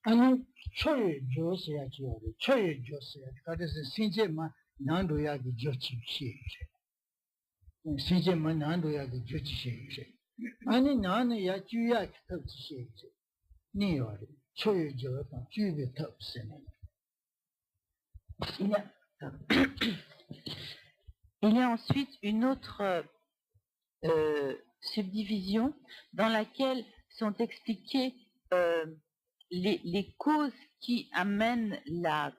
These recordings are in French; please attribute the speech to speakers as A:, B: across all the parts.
A: 아니 초유 조세야지요. 초유 조세야. 그래서 신제만 난도야기 조치시. 신제만 난도야기 조치시. 아니 나는 야 주야 터치시. 니요리 초유 조다 주비 터스네.
B: Il y a, il y a ensuite une autre subdivision dans laquelle sont expliquées les causes qui amènent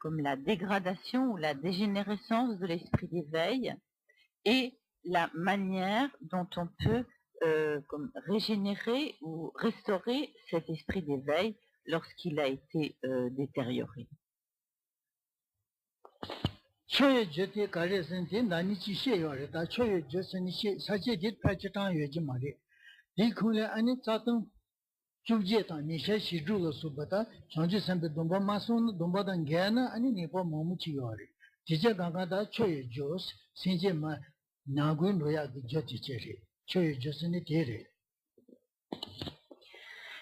B: comme la dégradation ou la dégénérescence de l'esprit d'éveil et la manière dont on peut comme régénérer ou restaurer cet esprit d'éveil lorsqu'il a été détérioré.
A: 초유 조티 가르선데 나니치 셰요래. 다 초유 조선이 사제짓 파치탄 요지 말이. 이콩래 아니 짜동 주제다 니셰 시주로 수바다 전주 선배 동바 마손 동바단 게나 아니 니보 모무치 요래. 지제 강가다 초유 조스 신제마 나군 로야기 조티체리. 초유 조선이 데레.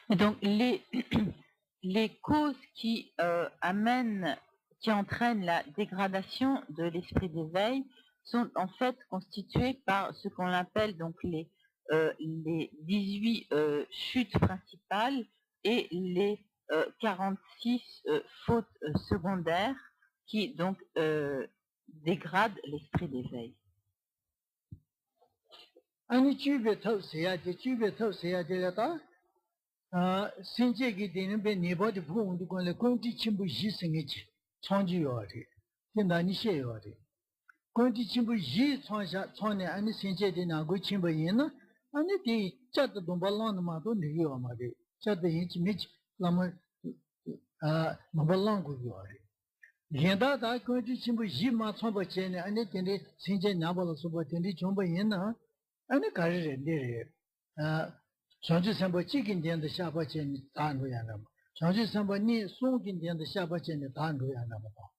B: Et donc les causes qui qui entraînent la dégradation de l'esprit d'éveil sont en fait constituées par ce qu'on appelle donc les 18 chutes principales et les 46 fautes secondaires qui donc dégradent l'esprit d'éveil.
A: 아니 주베 터세야지 주베 터세야지라다 신제기 되는 배 네버드 부응도 권래 공지 친부 희생이지 천지요리 된다니 셰요리 공지 친부 희 천샤 천에 아니 신제되 나고 친부이나 아니 디 짜도 동발랑 마도 니요 마리 짜도 인치 미치 라마 마발랑 고요리 겐다다 공지 친부 희마 천버체네 아니 된데 신제 나발로 소버 된데 좀버이나 아니 가르레 전주 선보 찍인 데는 샤바체니 단로야나 전주 선보니 송긴 데는 샤바체니 단로야나 봐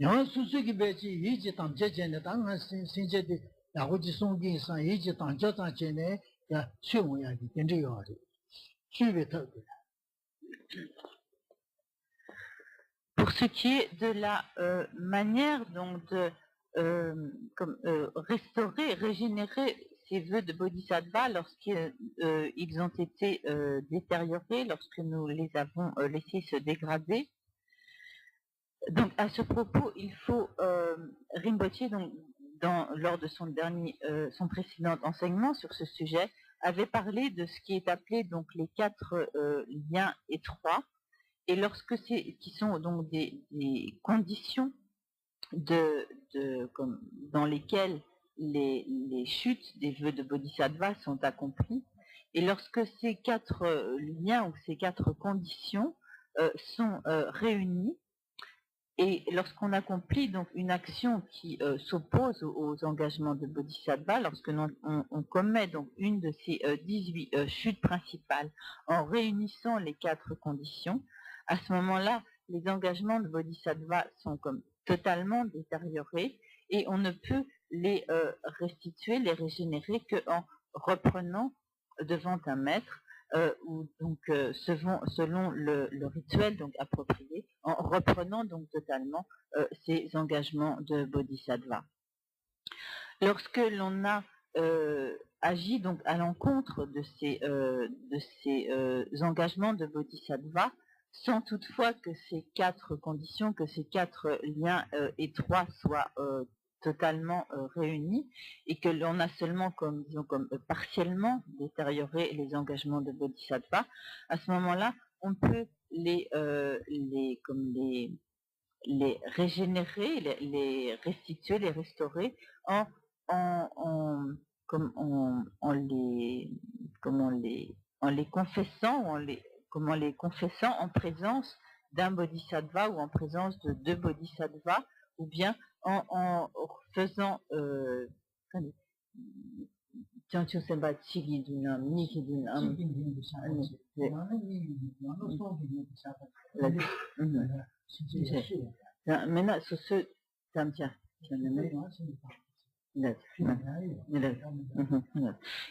A: 양 수수기 배지 이지 당제제네 당한 신제디 야고지 송긴 상 이지 당저장제네 야 최원야기 된저요리 취베터.
B: Pour ce qui est de la manière donc de restaurer, régénérer ces vœux de Bodhisattva lorsqu'ils ont été détériorés, lorsque nous les avons laissés se dégrader. Donc à ce propos, il faut Rinpoche, donc lors de son précédent enseignement sur ce sujet, avait parlé de ce qui est appelé donc les 4 liens étroits. Et lorsque qui sont donc des conditions dans lesquelles les chutes des vœux de Bodhisattva sont accomplies, et lorsque ces 4 liens ou ces 4 conditions sont réunis, et lorsqu'on accomplit donc une action qui s'oppose aux engagements de Bodhisattva, lorsque on commet donc une de ces 18 chutes principales en réunissant les 4 conditions, à ce moment-là, les engagements de Bodhisattva sont comme totalement détériorés et on ne peut les restituer, les régénérer qu'en reprenant devant un maître ou donc selon le rituel donc approprié, en reprenant donc totalement ces engagements de Bodhisattva. Lorsque l'on a agi donc à l'encontre de ces engagements de Bodhisattva, sans toutefois que ces 4 conditions, que ces 4 liens étroits soient totalement réunis et que l'on a seulement comme partiellement détérioré les engagements de Bodhisattva, à ce moment-là, on peut les régénérer, les restituer, les restaurer en les confessant, les confessant en présence d'un bodhisattva ou en présence de 2 bodhisattvas, ou bien en faisant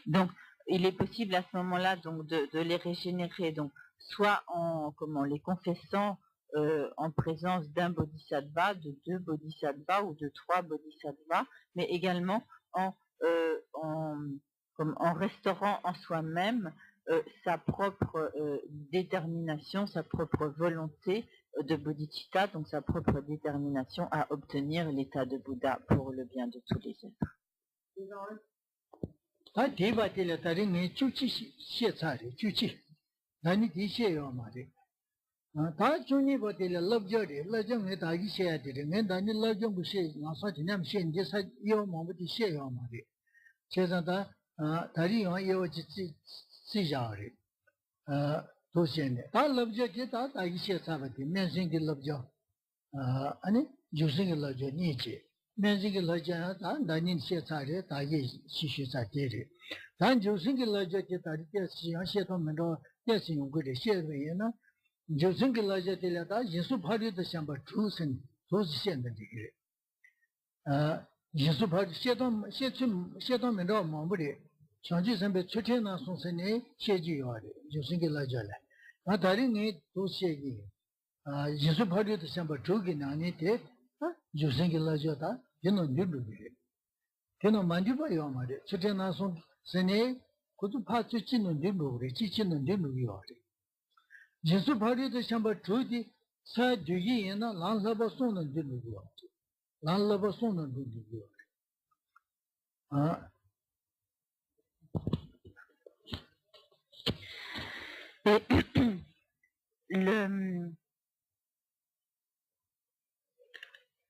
B: donc il est possible à ce moment-là donc de les régénérer donc soit en les confessant en présence d'un bodhisattva, de 2 bodhisattvas ou de 3 bodhisattvas, mais également en restaurant en soi-même sa propre détermination, sa propre volonté de bodhicitta, donc sa propre détermination à obtenir l'état de Bouddha pour le bien de tous les êtres.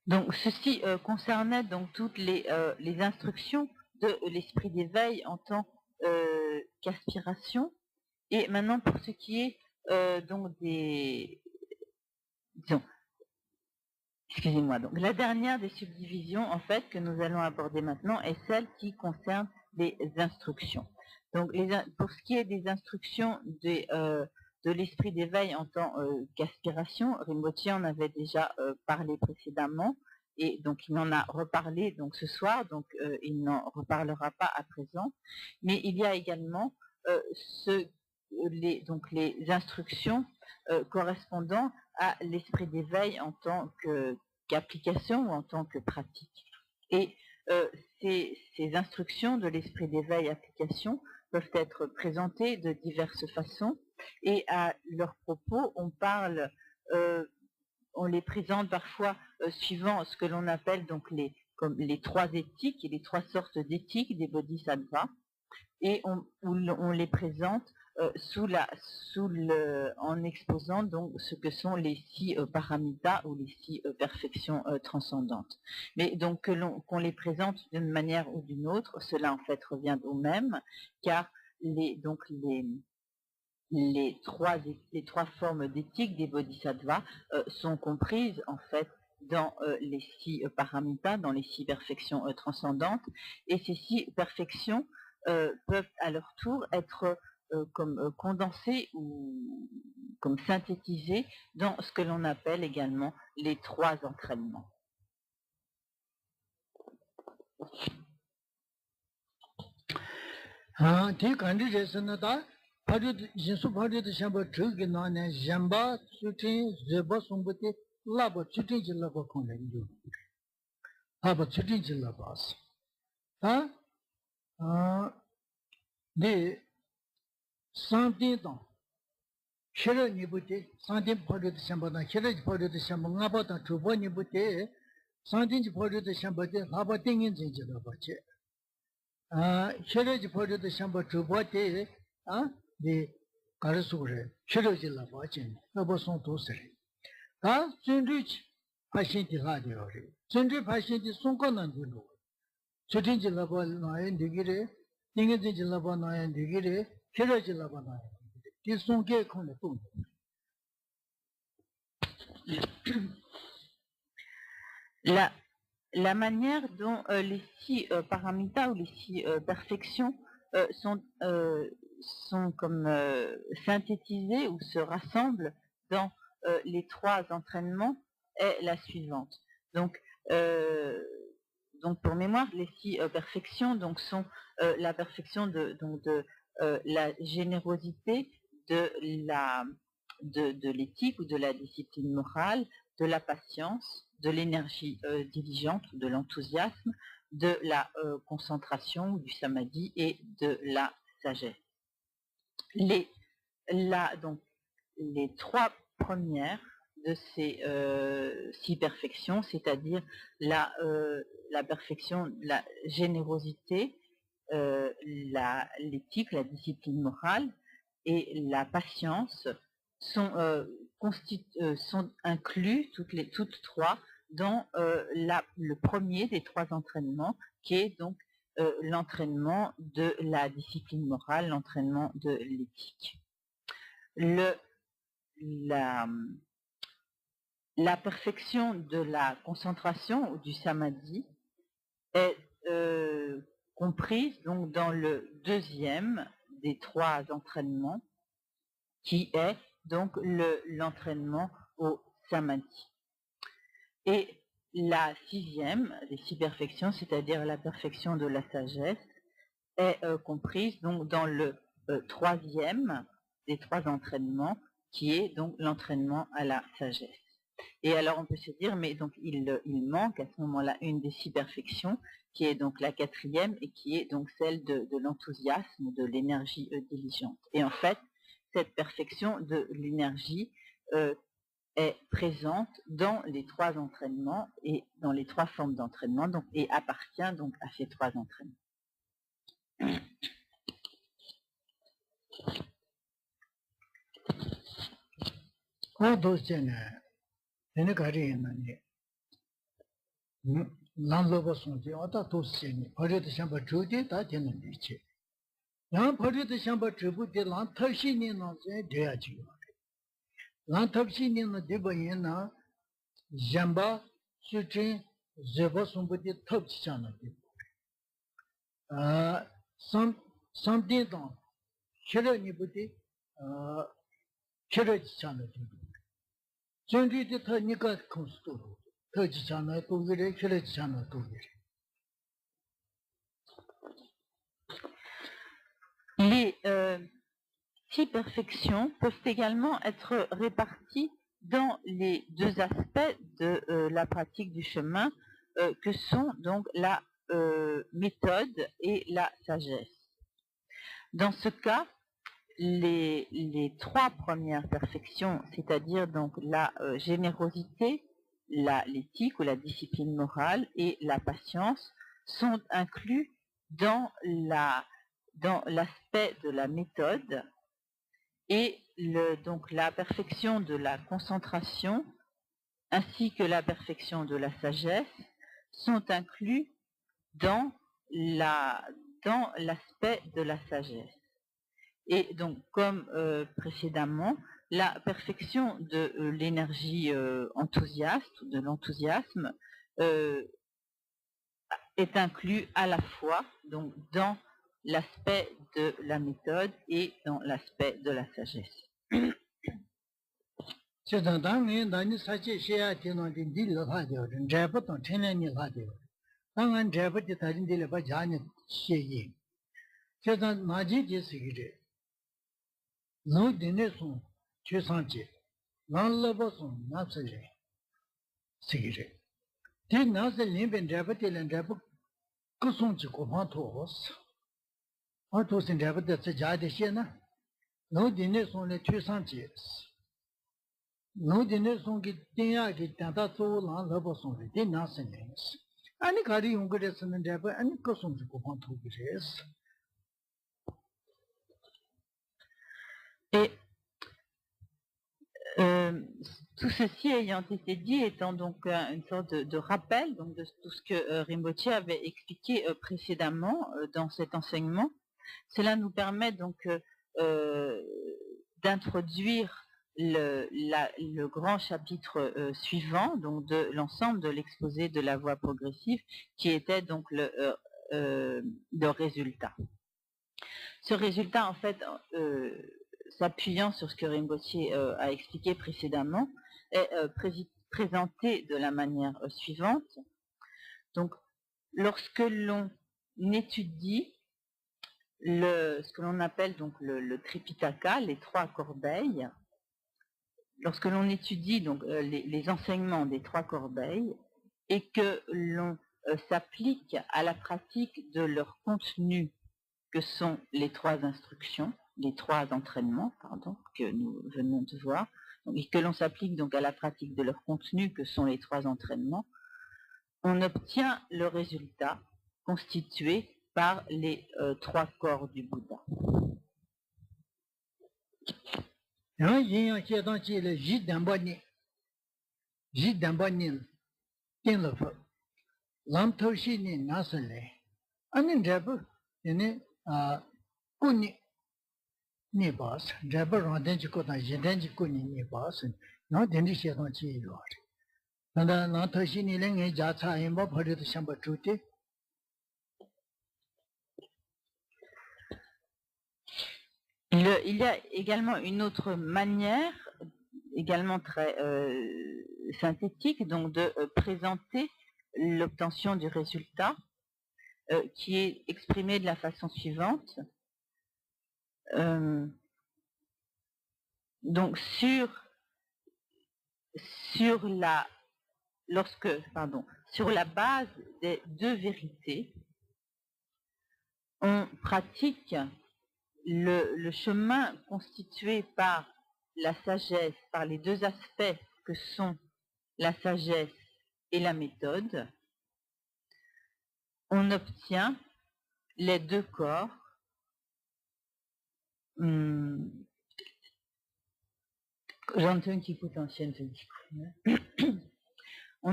B: Donc ceci concernait donc toutes les instructions de l'esprit d'éveil en tant qu'aspiration. Et maintenant pour ce qui est donc excusez-moi, donc la dernière des subdivisions en fait que nous allons aborder maintenant est celle qui concerne les instructions. Donc pour ce qui est des instructions de l'esprit d'éveil en tant qu'aspiration, Rinpoche en avait déjà parlé précédemment et donc il en a reparlé donc ce soir, donc il n'en reparlera pas à présent. Mais il y a également les instructions correspondant à l'esprit d'éveil en tant qu'application ou en tant que pratique. Et ces instructions de l'esprit d'éveil application peuvent être présentées de diverses façons et à leur propos on les présente parfois suivant ce que l'on appelle donc comme les 3 éthiques et les 3 sortes d'éthiques des bodhisattvas, et on les présente en exposant donc ce que sont les 6 paramitas ou les 6 perfections transcendantes. Mais donc qu'on les présente d'une manière ou d'une autre, cela en fait revient au même, car les 3 formes d'éthique des bodhisattvas sont comprises en fait dans les 6 paramitas, dans les 6 perfections transcendantes, et ces 6 perfections peuvent à leur tour être comme condensées ou comme synthétisées dans ce que l'on appelle également les 3 entraînements. La manière dont les 6 paramitas ou les 6 perfections sont comme synthétisées ou se rassemblent dans les 3 entraînements est la suivante. Donc pour mémoire, les 6 perfections donc sont la perfection de la générosité, de l'éthique ou de la discipline morale, de la patience, de l'énergie diligente ou de l'enthousiasme, de la concentration ou du samadhi et de la sagesse. Donc, les trois premières de ces 6 perfections, c'est-à-dire la perfection, la générosité, l'éthique, la discipline morale et la patience sont inclus toutes trois dans le premier des 3 entraînements, qui est donc l'entraînement de la discipline morale, l'entraînement de l'éthique. La perfection de la concentration ou du samadhi est comprise donc dans le deuxième des 3 entraînements, qui est donc l'entraînement au samadhi. Et la 6e des 6 perfections, c'est-à-dire la perfection de la sagesse, est comprise donc dans le 3e des 3 entraînements, qui est donc l'entraînement à la sagesse. Et alors on peut se dire, mais donc il manque à ce moment-là une des 6 perfections, qui est donc la 4e et qui est donc celle de l'enthousiasme, de l'énergie diligente. Et en fait, cette perfection de l'énergie est présente dans les 3 entraînements et dans les 3 formes d'entraînement, donc, et appartient donc à ces 3 entraînements.
A: Jamba, Sutrin, Zeba Sumbati, Topchana. Something done. Chira Nibuti, Chira Chana. Generally, the Nika comes to Turchana to the Chira Chana to
B: Les 6 perfections peuvent également être réparties dans les 2 aspects de la pratique du chemin, que sont donc la méthode et la sagesse. Dans ce cas, les 3 premières perfections, c'est-à-dire donc la générosité, l'éthique ou la discipline morale et la patience, sont inclus dans l'aspect de la méthode, et donc la perfection de la concentration ainsi que la perfection de la sagesse sont inclus dans l'aspect de la sagesse. Et donc, comme précédemment, la perfection de l'énergie enthousiaste, de l'enthousiasme, est inclus à la fois donc, dans l'aspect de la méthode et dans l'aspect de la sagesse.
A: No dinner song get Tata so long level song, did nothing. Any carry younger and never any custom to go on to this.
B: Et tout ceci ayant été dit, étant donc une sorte de rappel donc, de tout ce que Rinpoche avait expliqué précédemment dans cet enseignement, cela nous permet donc d'introduire le grand chapitre suivant, donc de l'ensemble de l'exposé de la voie progressive, qui était donc le résultat. Ce résultat, en fait, s'appuyant sur ce que Rinpoche a expliqué précédemment, est présenté de la manière suivante. Donc, lorsque l'on étudie ce que l'on appelle donc le Tripitaka, les 3 corbeilles. Lorsque l'on étudie donc les enseignements des 3 corbeilles et que l'on s'applique à la pratique de leur contenu, que sont les 3 instructions, les 3 entraînements, pardon, que nous venons de voir, et que l'on s'applique donc à la pratique de leur contenu, que sont les 3 entraînements, on obtient le résultat constitué par les 3 corps du Bouddha. Il y a également une autre manière, également très synthétique, donc de présenter l'obtention du résultat, qui est exprimée de la façon suivante. Donc sur la base des 2 vérités, on pratique le chemin constitué par la sagesse, par les 2 aspects que sont la sagesse et la méthode. On obtient les 2 corps. On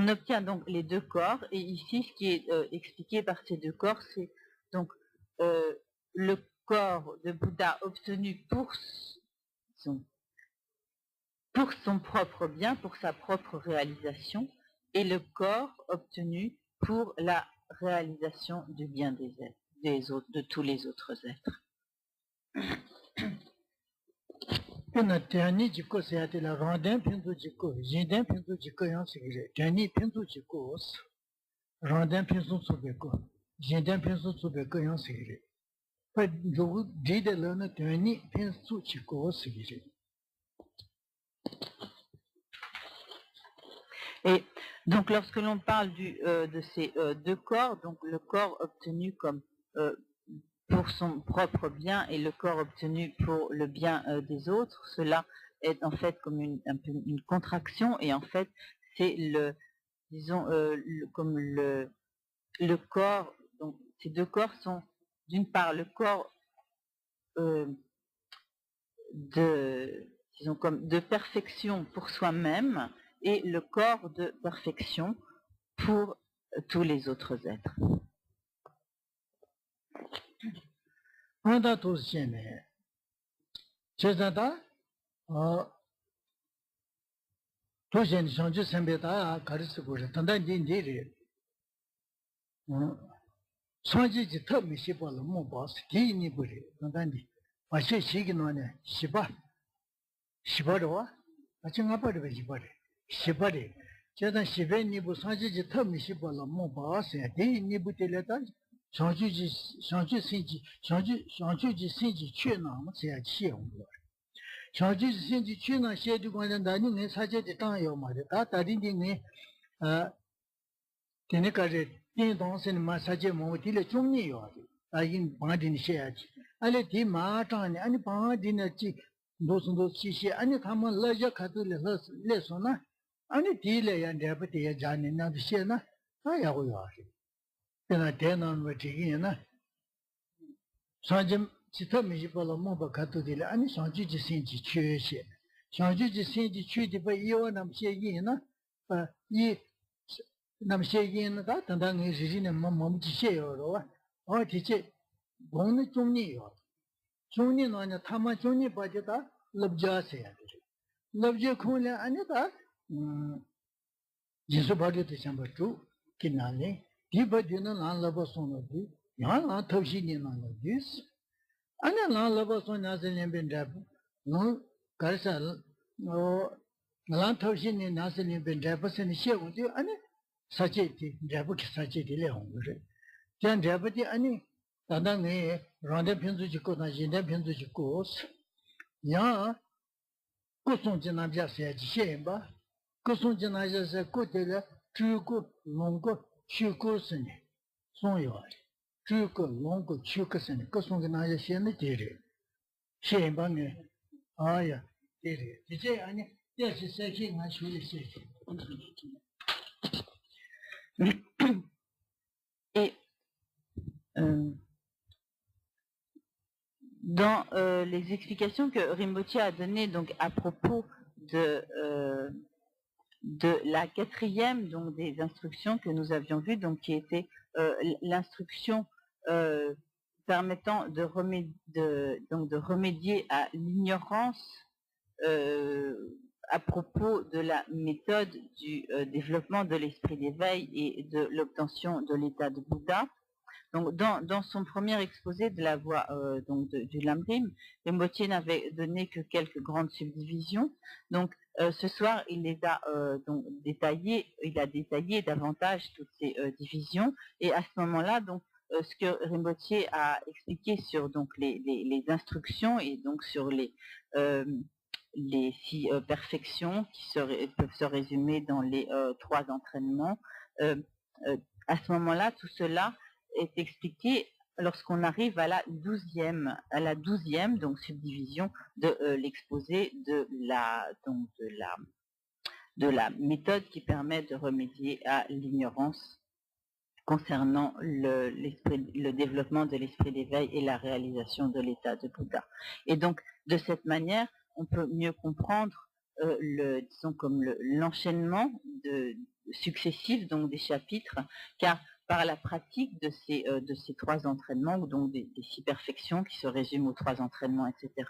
B: obtient donc les 2 corps, et ici ce qui est expliqué par ces 2 corps, c'est donc le corps de Bouddha obtenu pour son propre bien, pour sa propre réalisation, et le corps obtenu pour la réalisation du bien des êtres, de tous les autres êtres. Et donc lorsque l'on parle de ces 2 corps, donc le corps obtenu comme pour son propre bien et le corps obtenu pour le bien des autres, cela est en fait comme un peu une contraction, et en fait c'est comme le corps. Donc ces 2 corps sont d'une part le corps de perfection pour soi-même, et le corps de perfection pour tous les autres êtres.
A: 단단히 런데 편주지 거나 진대 편주지 거스 야 고송지 남자세 지셰바 고송지 남자세 고텔에 주고 농고 추고스니 송요리 주고 농고 추고스니 고송지 남자세는 되리 셰바네 아야 되리 이제 아니 대시 세킹 한 쇼리 세킹
B: Et dans les explications que Rinpoche a données donc à propos de la quatrième donc des instructions que nous avions vues, donc qui était l'instruction permettant de remédier à l'ignorance à propos de la méthode du développement de l'esprit d'éveil et de l'obtention de l'état de Bouddha. Donc, dans son premier exposé de la voie du Lamrim, Rinpoche n'avait donné que quelques grandes subdivisions. Donc, ce soir, il les a donc détaillées, il a détaillé davantage toutes ces divisions. Et à ce moment-là, donc, ce que Rinpoche a expliqué sur donc les instructions et donc sur les 6 perfections qui peuvent se résumer dans les 3 entraînements. À ce moment-là, tout cela est expliqué lorsqu'on arrive à la 12e donc subdivision de l'exposé de la méthode qui permet de remédier à l'ignorance concernant le développement de l'esprit d'éveil et la réalisation de l'état de Bouddha. Et donc, de cette manière, on peut mieux comprendre disons comme l'enchaînement successif donc des chapitres, car par la pratique de ces 3 entraînements, ou donc des 6 perfections qui se résument aux 3 entraînements, etc.,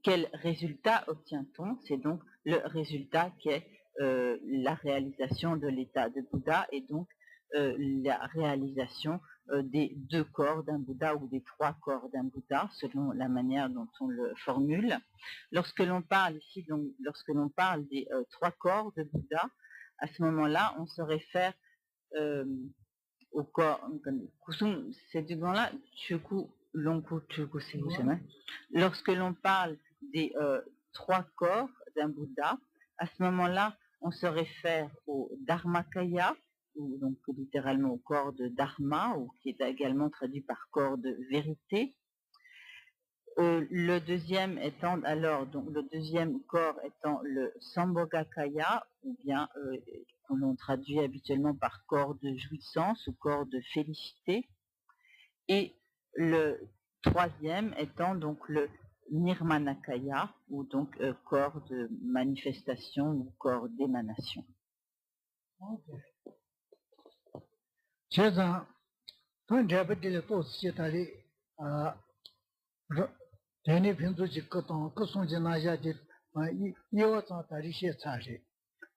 B: quel résultat obtient-on? C'est donc le résultat qui est la réalisation de l'état de Bouddha et donc la réalisation des 2 corps d'un Bouddha ou des 3 corps d'un Bouddha, selon la manière dont on le formule. Lorsque l'on parle ici, donc, lorsque l'on parle des 3 corps de Bouddha, à ce moment-là, on se réfère au corps, c'est du là, lorsque l'on parle des 3 corps d'un Bouddha, à ce moment-là, on se réfère au Dharmakaya, ou donc littéralement au corps de Dharma, ou qui est également traduit par corps de vérité. Le deuxième étant alors, donc le deuxième corps étant le Sambhogakaya, ou bien l'on traduit habituellement par corps de jouissance ou corps de félicité, et le troisième étant donc le Nirmanakaya, ou donc corps de manifestation ou corps d'émanation.
A: Okay. 제가 돈 잡을 또 시타리 대니 편도지 것도 그송지 나야지 이어서 다리시 차리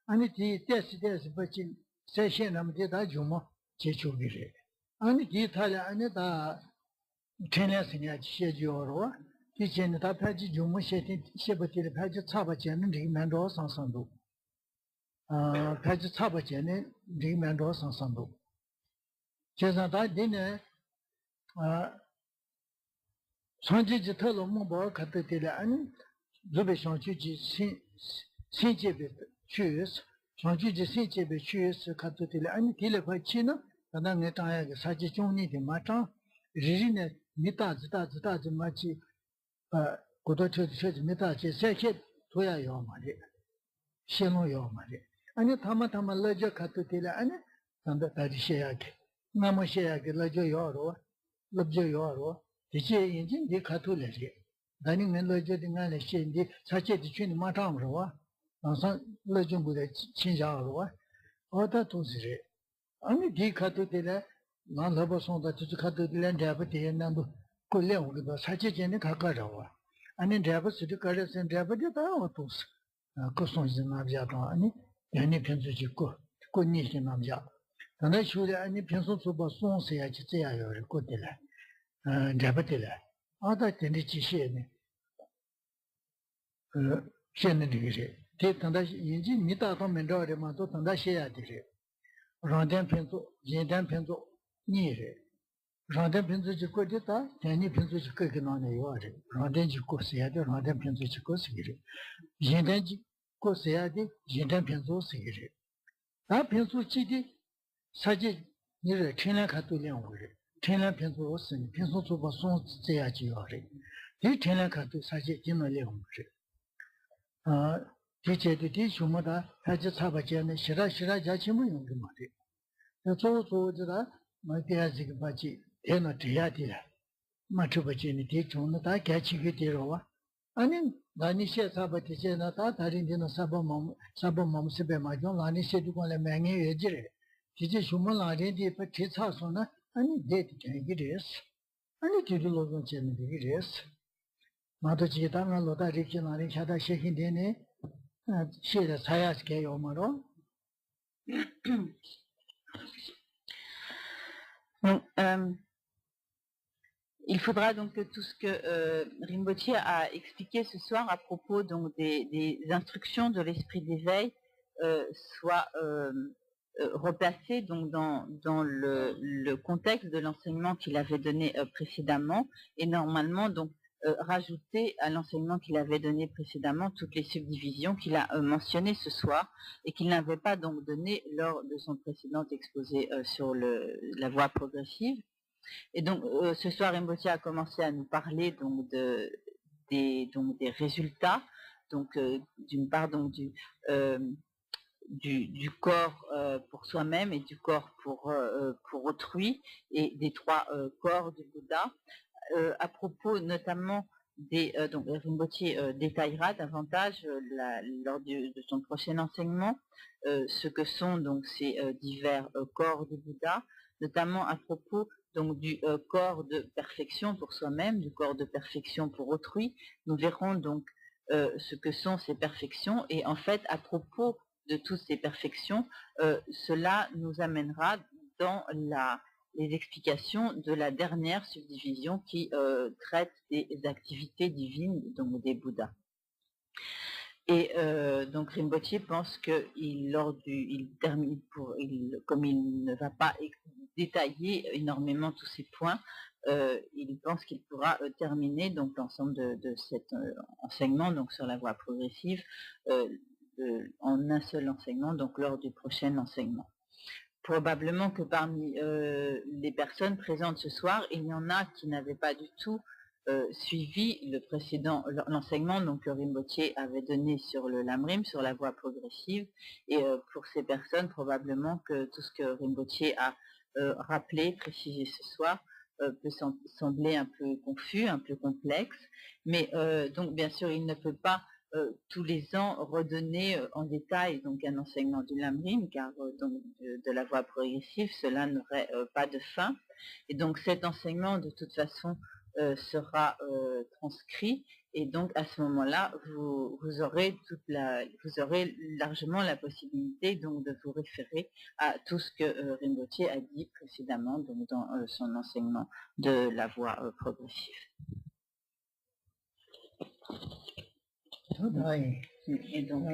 A: 아니 디 데스 버진 세션함 데다 주모 제초기래 아니 디 탈야 아니다 테네스냐 시에지어로 디제는 다 파지 주모 셰티 셰버티를 파지 차바제는 리만도 상상도 파지 차바제는 리만도 상상도 제가 다 되네 선지지 털로 뭐 갖다 대라 아니 저배 선지지 신제배 취스 선지지 신제배 취스 갖다 대라 아니 딜에 받치나 나는 땅에 사지 종리데 마타 리리네 미타지다지 마치 고도처지 미타지 세체 도야요 말이 신호요 말이 아니 타마타마 러저 갖다 대라 아니 산다 다리셔야게 나머셔야게 러저 요로 럽저 요로 이제 인진 네 카톨레리 다니면 러저딩안에 신디 사체지 춘이 마타므로와 항상 러정부대 친자로와 어다 도시리 아니 디 카톨레라 난 러버송다 지 카톨레란 잡대는도 콜레오도 사체제는 가까라와 아니 잡스도 가르선 잡데다 어토스 코송지 나비아도 아니 야니 편주지고 꽃니시 남자 근데 슈레 아니 편수 소바 송세야지 째야요 고텔라 잡았대라. 아다 텐디 지시에네. 시에네 되게. 대단다 인지 미다도 면도에만 또 단다 시야 되게. 런던 편도, 인단 편도 니래. Random Pinto Chico dita, Danny Pinto Chico can on a yard, Random Chico Seade, Random Pinto Chico Sigiri. Jindan Chico Seade, Jindan Pinto Sigiri. A Pinto Chidi, Saji near a China Catulian Wuri, China Pinto Sin, Pinto Suba Son Seaji Yori. He China Catu Saji Dino Leon. Teacher the dish Humada, Hajasabajan, Shira Shira Jachimu Yungimati. The Zozo, my dear Zigbaji. Eno Tiatia, Matubajini Tichunata, catching it Tirova. Anin, Lanisha Sabatina, Tarindino Sabamom Sebemajon, Lanisha Dukola Mangi Ejire. Tiji Shumala Rendi Patisasona, and it did get is. And it did look in the is. Matujitana Lota Rikin Chata shaking Dene, she the Sayaske Omaro.
B: Il faudra donc que tout ce que Rinpoche a expliqué ce soir à propos donc des instructions de l'esprit d'éveil soit replacé donc dans le contexte de l'enseignement qu'il avait donné précédemment et normalement donc rajouter à l'enseignement qu'il avait donné précédemment toutes les subdivisions qu'il a mentionnées ce soir et qu'il n'avait pas donc donné lors de son précédent exposé sur la voie progressive. Et donc, ce soir, Rinpoche a commencé à nous parler donc des résultats, donc d'une part donc du corps pour soi-même et du corps pour autrui et des trois corps du Bouddha. À propos notamment donc Rinpoche détaillera davantage lors de son prochain enseignement ce que sont donc ces divers corps du Bouddha, notamment à propos donc du corps de perfection pour soi-même, du corps de perfection pour autrui. Nous verrons donc ce que sont ces perfections et en fait à propos de toutes ces perfections, cela nous amènera dans les explications de la dernière subdivision qui traite des activités divines, donc des Bouddhas. Et donc Rinpoche pense que comme il ne va pas détailler énormément tous ces points, il pense qu'il pourra terminer donc l'ensemble de cet enseignement donc sur la voie progressive en un seul enseignement, donc lors du prochain enseignement. Probablement que parmi les personnes présentes ce soir, il y en a qui n'avaient pas du tout suivi l'enseignement donc que Rinpoche avait donné sur le Lamrim, sur la voie progressive, et pour ces personnes, probablement que tout ce que Rinpoche a rappelé, précisé ce soir, peut sembler un peu confus, un peu complexe, mais donc bien sûr il ne peut pas tous les ans redonner en détail donc un enseignement du Lamrim, car donc de la voie progressive, cela n'aurait pas de fin. Et donc cet enseignement, de toute façon, sera transcrit, et donc à ce moment-là, vous aurez largement la possibilité donc de vous référer à tout ce que Rinpoche a dit précédemment donc dans son enseignement de la voie progressive. Et donc,